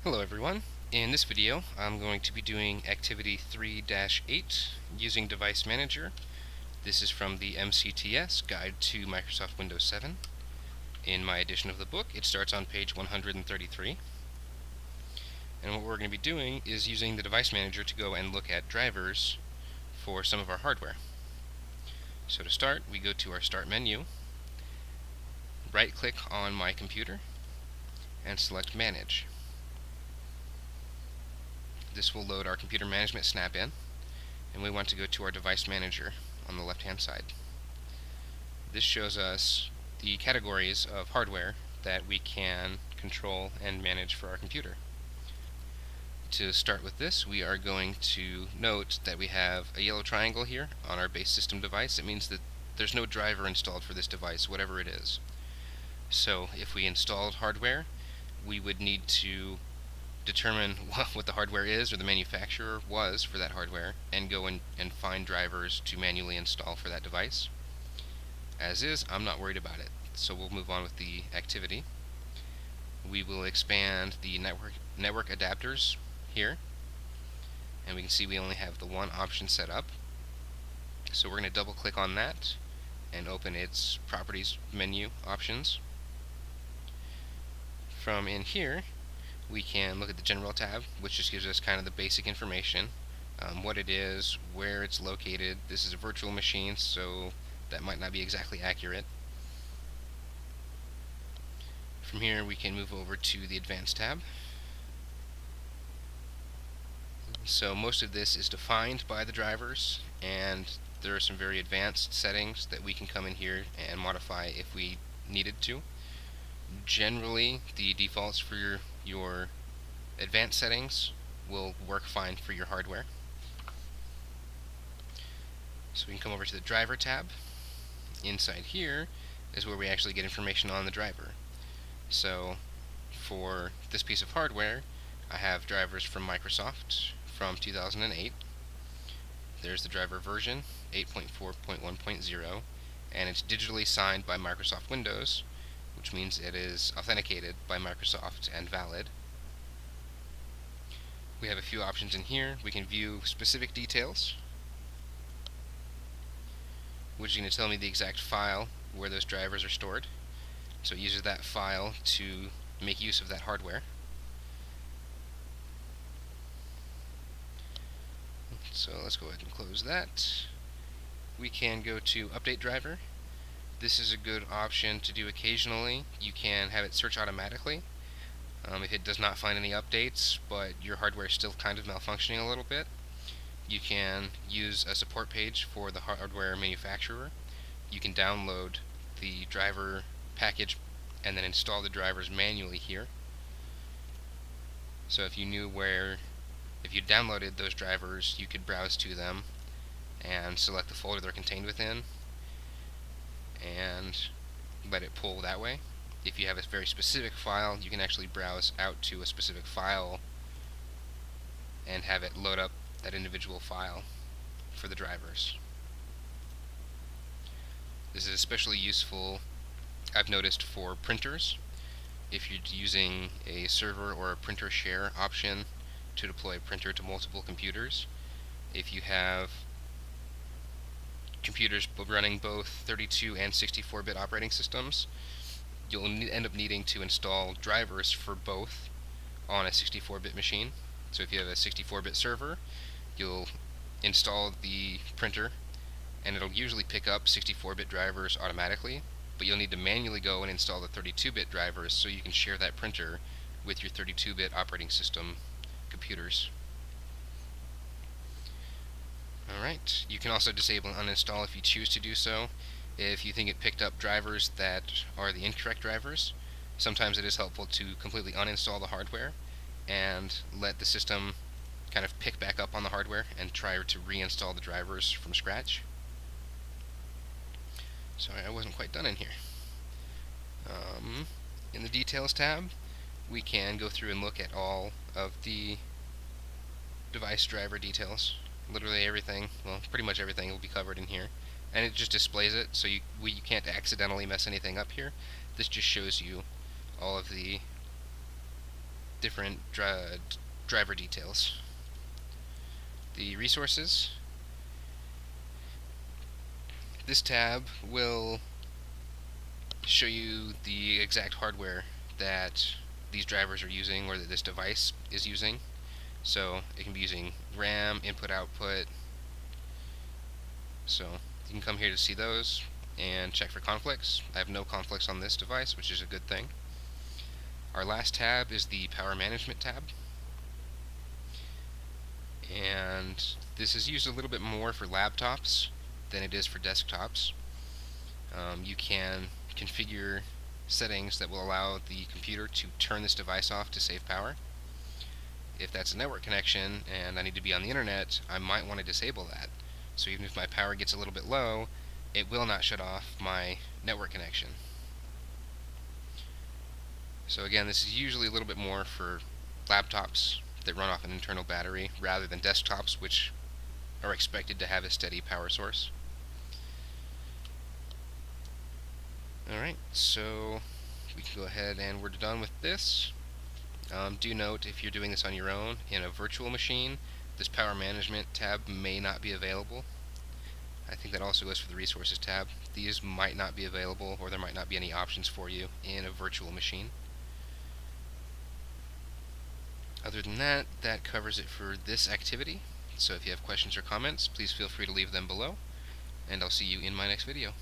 Hello everyone. In this video I'm going to be doing activity 3-8 using Device Manager. This is from the MCTS Guide to Microsoft Windows 7. In my edition of the book it starts on page 133. And what we're going to be doing is using the Device Manager to go and look at drivers for some of our hardware. So to start, we go to our Start menu, right click on my computer, and select Manage. This will load our computer management snap-in, and we want to go to our device manager on the left hand side. This shows us the categories of hardware that we can control and manage for our computer. To start with this, we are going to note that we have a yellow triangle here on our base system device. It means that there's no driver installed for this device, whatever it is. So if we installed hardware, we would need to determine what the hardware is, or the manufacturer was for that hardware, and go and find drivers to manually install for that device. As is, I'm not worried about it, so we'll move on with the activity. We will expand the network adapters here, and we can see we only have the one option set up. So we're going to double click on that and open its properties menu options. From in here we can look at the General tab, which just gives us kind of the basic information, what it is, where it's located. This is a virtual machine, so that might not be exactly accurate. From here we can move over to the Advanced tab. So most of this is defined by the drivers, and there are some very advanced settings that we can come in here and modify if we needed to. Generally, the defaults for your advanced settings will work fine for your hardware. So we can come over to the Driver tab. Inside here is where we actually get information on the driver. So for this piece of hardware, I have drivers from Microsoft from 2008. There's the driver version, 8.4.1.0, and it's digitally signed by Microsoft Windows, which means it is authenticated by Microsoft and valid. We have a few options in here. We can view specific details, which is going to tell me the exact file where those drivers are stored. So it uses that file to make use of that hardware. So let's go ahead and close that. We can go to Update Driver. This is a good option to do occasionally. You can have it search automatically if it does not find any updates, but your hardware is still kind of malfunctioning a little bit. You can use a support page for the hardware manufacturer. You can download the driver package and then install the drivers manually here. So if you downloaded those drivers, you could browse to them and select the folder they're contained within and let it pull that way. If you have a very specific file, you can actually browse out to a specific file and have it load up that individual file for the drivers. This is especially useful, I've noticed, for printers. If you're using a server or a printer share option to deploy a printer to multiple computers, if you have computers running both 32 and 64-bit operating systems, you'll end up needing to install drivers for both on a 64-bit machine. So if you have a 64-bit server, you'll install the printer and it'll usually pick up 64-bit drivers automatically, but you'll need to manually go and install the 32-bit drivers so you can share that printer with your 32-bit operating system computers. Alright, you can also disable and uninstall if you choose to do so. If you think it picked up drivers that are the incorrect drivers, sometimes it is helpful to completely uninstall the hardware and let the system kind of pick back up on the hardware and try to reinstall the drivers from scratch. Sorry, I wasn't quite done in here. In the Details tab, we can go through and look at all of the device driver details. Literally everything, well, pretty much everything will be covered in here. And it just displays it, so you can't accidentally mess anything up here. This just shows you all of the different driver details. The resources. This tab will show you the exact hardware that these drivers are using, or that this device is using. So it can be using RAM, input, output. So you can come here to see those and check for conflicts. I have no conflicts on this device, which is a good thing. Our last tab is the power management tab, and this is used a little bit more for laptops than it is for desktops. You can configure settings that will allow the computer to turn this device off to save power. If that's a network connection and I need to be on the internet, I might want to disable that. So even if my power gets a little bit low, it will not shut off my network connection. So again, this is usually a little bit more for laptops that run off an internal battery rather than desktops, which are expected to have a steady power source. Alright, so we can go ahead and we're done with this. Do note, if you're doing this on your own in a virtual machine, this power management tab may not be available. I think that also goes for the resources tab. These might not be available, or there might not be any options for you in a virtual machine. Other than that, that covers it for this activity. So if you have questions or comments, please feel free to leave them below, and I'll see you in my next video.